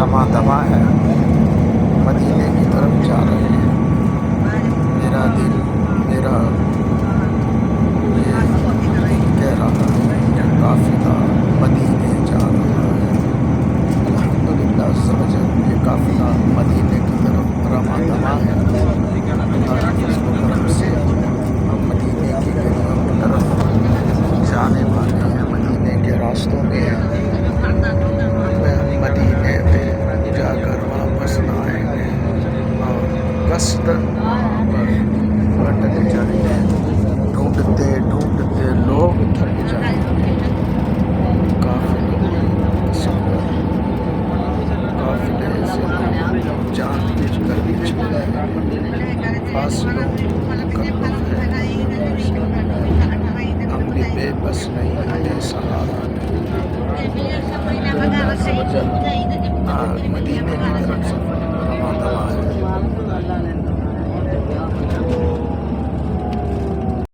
رواں دواں ہے، مدینے کی طرف جا رہے ہیں۔ میرا دل، میرا یہ دل کہہ رہا ہے کہ قافلہ مدینے جا رہا ہے۔ الحمدللہ عز و جل، یہ قافلہ مدینے کی طرف رواں دواں ہے۔ اللہ کے فضل و کرم سے ہم مدینے کی گلیوں کی طرف جانے والے ہیں، مدینے کے راستوں میں ہیں۔ مدینے میں جا کر واپس نہ آئیں گے اور قصد وہاں پر بھٹک جائیں گے، ڈھونڈتے ڈھونڈتے لوگ تھک جائیں گے۔ قافلوں میں قافلے سے لوگ جان بوجھ کر پچھڑ رہے ہیں۔ فاصلوں کا لطف ہے، ہم بھی بے بس نہیں، بے سہارا نہیں۔ الحمدللہ عز و جل، مدینے کی طرف